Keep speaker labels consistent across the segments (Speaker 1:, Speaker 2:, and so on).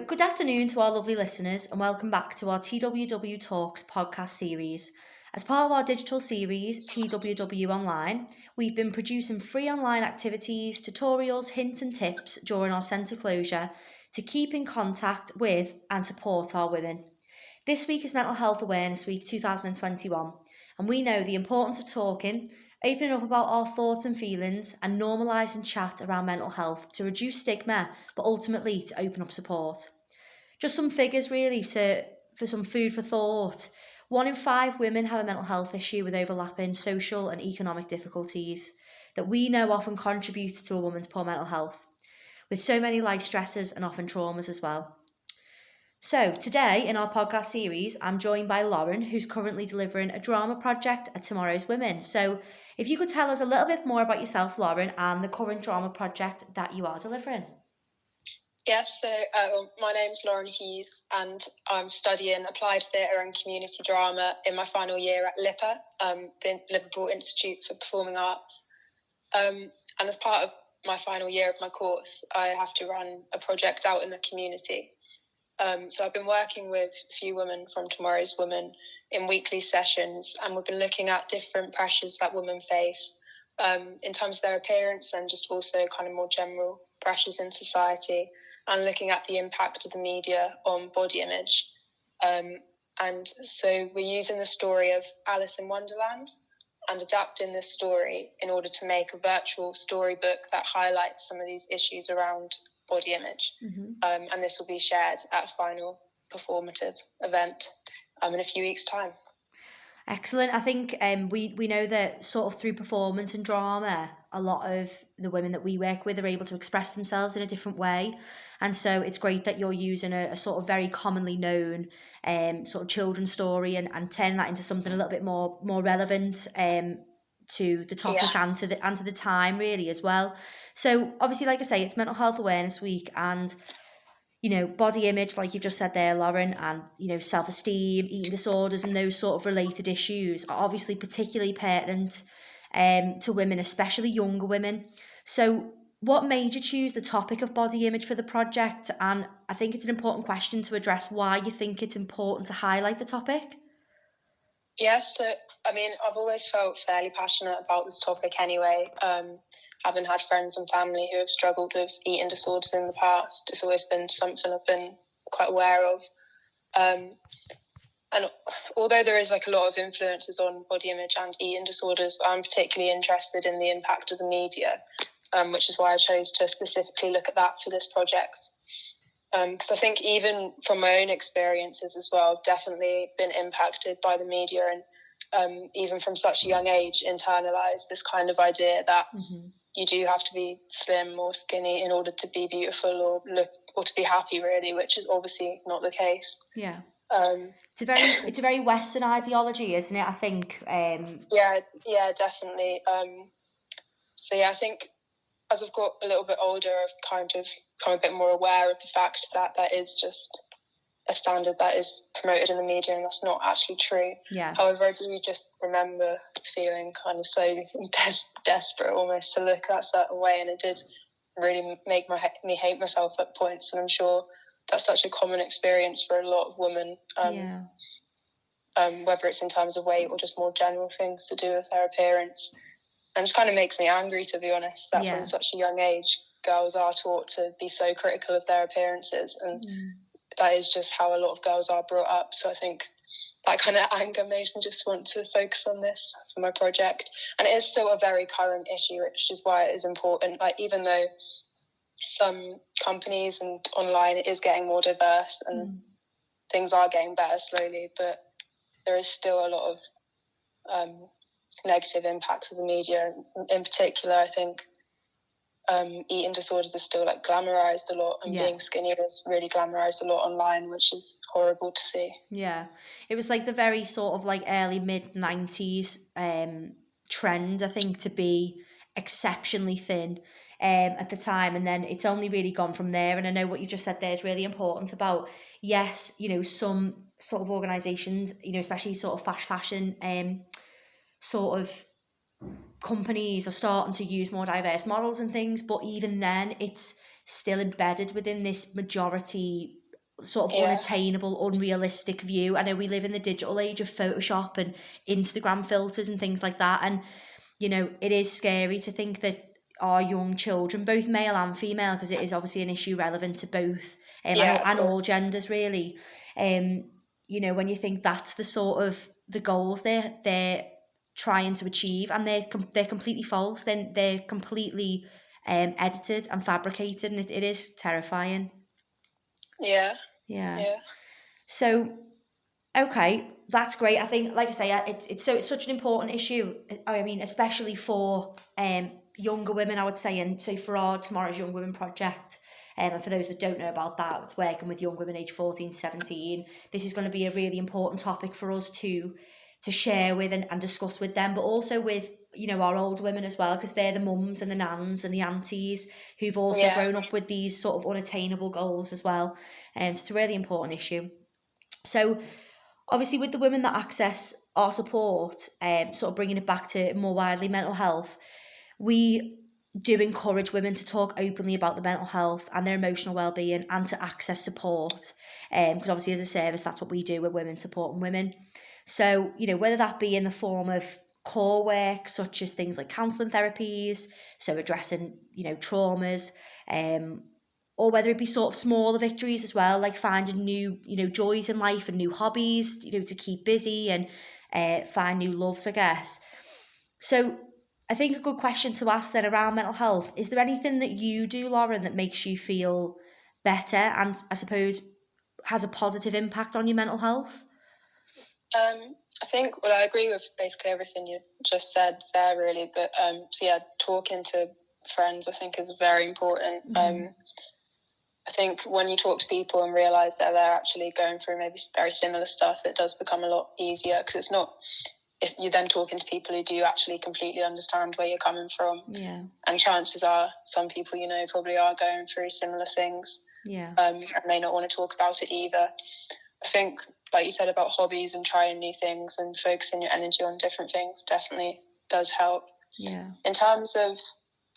Speaker 1: Good afternoon to our lovely listeners, and welcome back to our TWW Talks podcast series. As part of our digital series, TWW Online, we've been producing free online activities, tutorials, hints, and tips during our centre closure to keep in contact with and support our women. This week is Mental Health Awareness Week 2021, and we know the importance of talking, opening up about our thoughts and feelings, and normalising chat around mental health to reduce stigma, but ultimately to open up support. Just some figures really for some food for thought. 1 in 5 women have a mental health issue with overlapping social and economic difficulties that we know often contribute to a woman's poor mental health, with so many life stresses and often traumas as well. So today in our podcast series, I'm joined by Lauren, who's currently delivering a drama project at Tomorrow's Women. So if you could tell us a little bit more about yourself, Lauren, and the current drama project that you are delivering.
Speaker 2: Yes, my name's Lauren Hughes and I'm studying Applied Theatre and Community Drama in my final year at LIPA, the Liverpool Institute for Performing Arts. And as part of my final year of my course, I have to run a project out in the community. So I've been working with a few women from Tomorrow's Women in weekly sessions, and we've been looking at different pressures that women face in terms of their appearance and just also kind of more general pressures in society, and looking at the impact of the media on body image. And so we're using the story of Alice in Wonderland and adapting this story in order to make a virtual storybook that highlights some of these issues around body image. And this will be shared at a final performative event in a few weeks' time.
Speaker 1: Excellent. I think we know that sort of through performance and drama, a lot of the women that we work with are able to express themselves in a different way. And so it's great that you're using a sort of very commonly known sort of children's story and turning that into something a little bit more relevant to the topic and to the time really as well. So obviously, like I say, it's Mental Health Awareness Week, and body image, like you've just said there, Lauren, and, self-esteem, eating disorders and those sort of related issues are obviously particularly pertinent to women, especially younger women. So what made you choose the topic of body image for the project? And I think it's an important question to address why you think it's important to highlight the topic.
Speaker 2: Yes, I've always felt fairly passionate about this topic anyway. Having had friends and family who have struggled with eating disorders in the past, it's always been something I've been quite aware of. And although there is a lot of influences on body image and eating disorders, I'm particularly interested in the impact of the media, which is why I chose to specifically look at that for this project. Because I think even from my own experiences as well, I've definitely been impacted by the media, and even from such a young age internalised this kind of idea that you do have to be slim or skinny in order to be beautiful or look or to be happy, really, which is obviously not the case.
Speaker 1: Yeah. It's a very Western ideology, isn't it? I think.
Speaker 2: Yeah, definitely. I think as I've got a little bit older, I've kind of become a bit more aware of the fact that that is just a standard that is promoted in the media, and that's not actually true.
Speaker 1: Yeah.
Speaker 2: However, I do just remember feeling kind of so desperate almost to look that certain way, and it did really make me hate myself at points, and I'm sure that's such a common experience for a lot of women, whether it's in terms of weight or just more general things to do with their appearance. And it just kind of makes me angry, to be honest, that from such a young age, girls are taught to be so critical of their appearances. And that is just how a lot of girls are brought up. So I think that kind of anger made me just want to focus on this for my project. And it is still a very current issue, which is why it is important. Even though some companies and online it is getting more diverse and things are getting better slowly, but there is still a lot of negative impacts of the media. In particular, I think eating disorders are still glamorized a lot, and being skinny is really glamorized a lot online, which is horrible to see.
Speaker 1: Yeah, it was the very sort of early mid-90s trend, I think, to be exceptionally thin at the time, and then it's only really gone from there. And I know what you just said there is really important about, yes, some sort of organisations, especially sort of fast fashion sort of companies are starting to use more diverse models and things, but even then it's still embedded within this majority sort of unattainable, unrealistic view. I know we live in the digital age of Photoshop and Instagram filters and things like that, and you know, it is scary to think that our young children, both male and female, because it is obviously an issue relevant to both, and all genders really, you know, when you think that's the sort of the goals they're trying to achieve, and they're completely false, then they're completely edited and fabricated, and it is terrifying. Yeah. So, okay, that's great. I think, like I say, it's such an important issue. I mean, especially for younger women, I would say, and so for our Tomorrow's Young Women project, and for those that don't know about that, it's working with young women aged 14 to 17. This is going to be a really important topic for us to share with and discuss with them, but also with, you know, our older women as well, because they're the mums and the nans and the aunties who've also grown up with these sort of unattainable goals as well. And so it's a really important issue. So obviously with the women that access our support, sort of bringing it back to more widely mental health, we do encourage women to talk openly about the mental health and their emotional well-being and to access support, because obviously as a service, that's what we do with women, supporting women. So, you know, whether that be in the form of core work, such as things like counselling therapies, so addressing, you know, traumas, or whether it be sort of smaller victories as well, like finding new, you know, joys in life and new hobbies, you know, to keep busy and find new loves, I guess. So I think a good question to ask then around mental health, is there anything that you do, Lauren, that makes you feel better and I suppose has a positive impact on your mental health?
Speaker 2: I think, well, I agree with basically everything you just said there, really. But so yeah, talking to friends, I think, is very important. I think when you talk to people and realise that they're actually going through maybe very similar stuff, it does become a lot easier, because it's not. You're then talking to people who do actually completely understand where you're coming from.
Speaker 1: Yeah.
Speaker 2: And chances are, some people, you know, probably are going through similar things.
Speaker 1: Yeah.
Speaker 2: And may not want to talk about it either. I think, like you said about hobbies and trying new things and focusing your energy on different things definitely does help.
Speaker 1: Yeah.
Speaker 2: In terms of,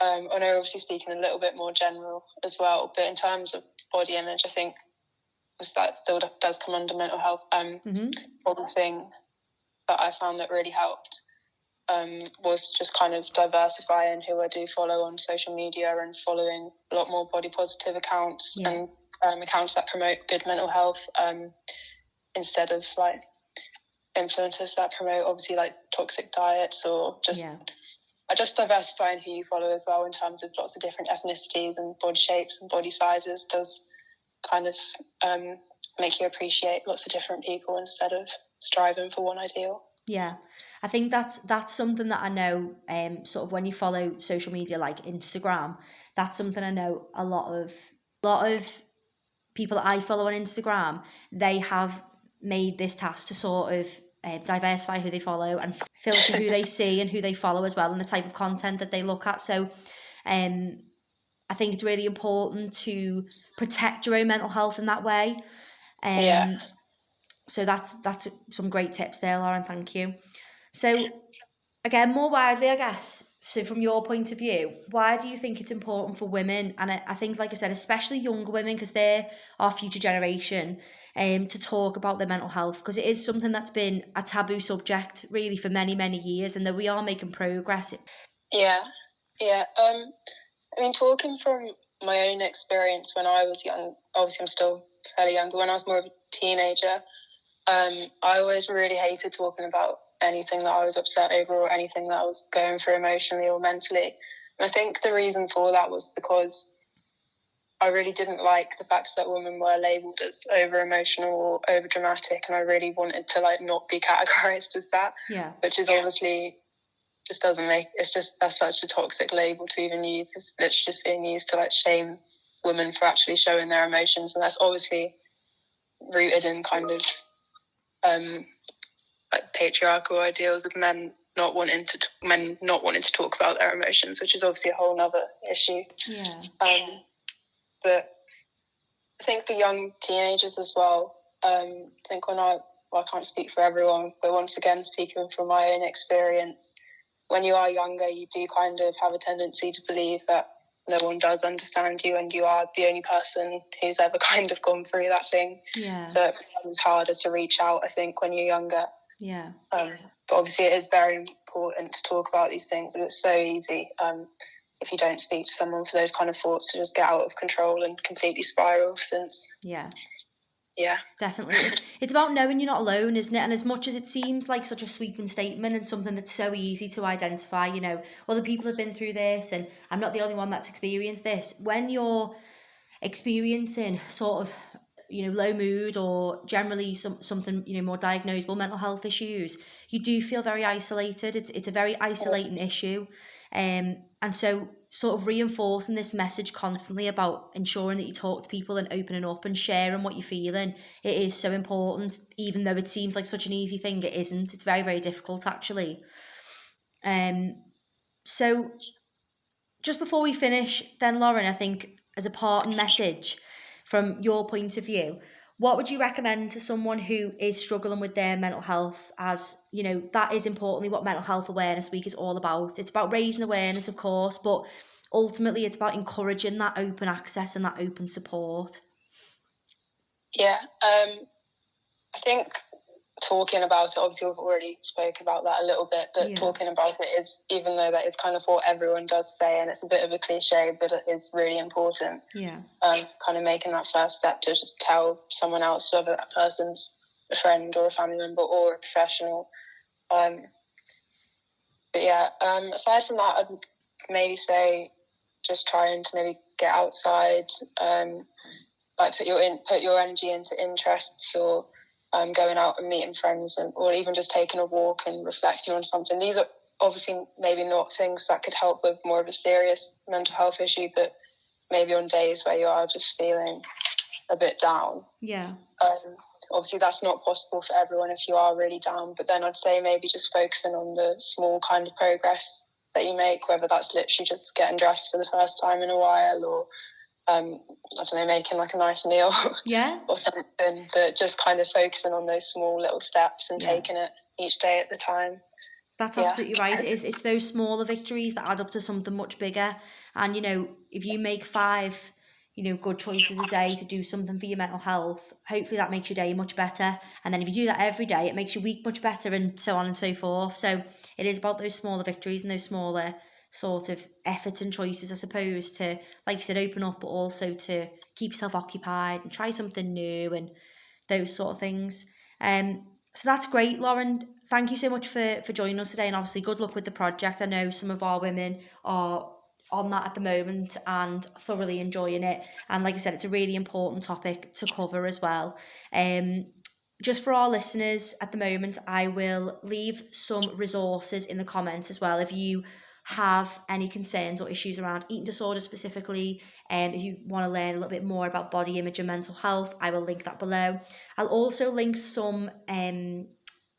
Speaker 2: I know obviously speaking a little bit more general as well, but in terms of body image, I think that still does come under mental health. One thing that I found that really helped was just kind of diversifying who I do follow on social media and following a lot more body positive accounts and accounts that promote good mental health, instead of like influencers that promote obviously like toxic diets or just just diversifying who you follow as well, in terms of lots of different ethnicities and body shapes and body sizes, does kind of make you appreciate lots of different people instead of striving for one ideal.
Speaker 1: Yeah, I think that's something that I know, sort of when you follow social media like Instagram, that's something I know a lot of people that I follow on Instagram, they have made this task to sort of diversify who they follow and filter who they see and who they follow as well, and the type of content that they look at. So I think it's really important to protect your own mental health in that way. So that's some great tips there, Lauren. Thank you. So again, more widely, I guess, so from your point of view, why do you think it's important for women, and I think, like I said, especially younger women, because they're our future generation, to talk about their mental health, because it is something that's been a taboo subject really for many, many years, and that we are making progress.
Speaker 2: Yeah. I mean, talking from my own experience when I was young, obviously I'm still fairly young, but when I was more of a teenager, I always really hated talking about anything that I was upset over or anything that I was going through emotionally or mentally. And I think the reason for that was because I really didn't like the fact that women were labelled as over emotional or over dramatic, and I really wanted to like not be categorised as that.
Speaker 1: Yeah.
Speaker 2: Which is obviously just doesn't make, it's just, that's such a toxic label to even use. It's literally just being used to like shame women for actually showing their emotions, and that's obviously rooted in kind of like patriarchal ideals of men not wanting to talk about their emotions, which is obviously a whole nother issue.
Speaker 1: Yeah.
Speaker 2: But I think for young teenagers as well, I think I can't speak for everyone, but once again, speaking from my own experience, when you are younger, you do kind of have a tendency to believe that no one does understand you, and you are the only person who's ever kind of gone through that thing.
Speaker 1: Yeah.
Speaker 2: So it becomes harder to reach out, I think, when you're younger.
Speaker 1: Yeah.
Speaker 2: But obviously it is very important to talk about these things, and it's so easy if you don't speak to someone for those kind of thoughts to just get out of control and completely spiral since. Yeah.
Speaker 1: Definitely. It's about knowing you're not alone, isn't it? And as much as it seems like such a sweeping statement and something that's so easy to identify, you know, other people have been through this and I'm not the only one that's experienced this. When you're experiencing sort of, you know, low mood or generally something, you know, more diagnosable mental health issues, you do feel very isolated. It's a very isolating issue. And so sort of reinforcing this message constantly about ensuring that you talk to people and opening up and sharing what you're feeling, it is so important. Even though it seems like such an easy thing, it isn't. It's very, very difficult actually. So just before we finish then, Lauren, I think as a parting message from your point of view, what would you recommend to someone who is struggling with their mental health? As you know, that is importantly what Mental Health Awareness Week is all about. It's about raising awareness, of course, but ultimately it's about encouraging that open access and that open support.
Speaker 2: Yeah, I think talking about it, obviously we've already spoke about that a little bit, but talking about it is, even though that is kind of what everyone does say, and it's a bit of a cliche, but it is really important. Kind of making that first step to just tell someone else, whether that person's a friend or a family member or a professional. But yeah, aside from that, I'd maybe say just trying to maybe get outside, like put your energy into interests, or going out and meeting friends, or even just taking a walk and reflecting on something. These are obviously maybe not things that could help with more of a serious mental health issue, but maybe on days where you are just feeling a bit down. Obviously that's not possible for everyone if you are really down, but then I'd say maybe just focusing on the small kind of progress that you make, whether that's literally just getting dressed for the first time in a while, or I don't know, making like a nice meal or something, but just kind of focusing on those small little steps and taking it each day at the time.
Speaker 1: That's absolutely right. It's those smaller victories that add up to something much bigger. And, you know, if you make 5, you know, good choices a day to do something for your mental health, hopefully that makes your day much better. And then if you do that every day, it makes your week much better, and so on and so forth. So it is about those smaller victories and those smaller sort of efforts and choices, I suppose, to, like you said, open up, but also to keep yourself occupied and try something new and those sort of things. So that's great, Lauren. Thank you so much for joining us today, and obviously good luck with the project. I know some of our women are on that at the moment and thoroughly enjoying it. And like I said, it's a really important topic to cover as well. Just for our listeners at the moment, I will leave some resources in the comments as well. If you have any concerns or issues around eating disorders specifically, and if you want to learn a little bit more about body image and mental health, I will link that below. I'll also link some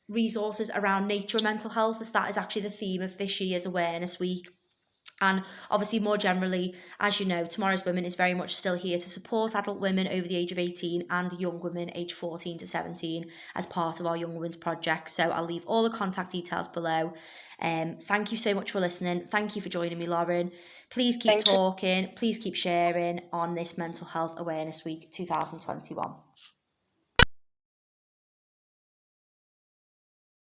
Speaker 1: resources around nature and mental health, as that is actually the theme of this year's Awareness Week. And obviously, more generally, as you know, Tomorrow's Women is very much still here to support adult women over the age of 18 and young women aged 14 to 17 as part of our Young Women's Project. So I'll leave all the contact details below. Thank you so much for listening. Thank you for joining me, Lauren. Please keep talking. Please keep sharing on this Mental Health Awareness Week 2021.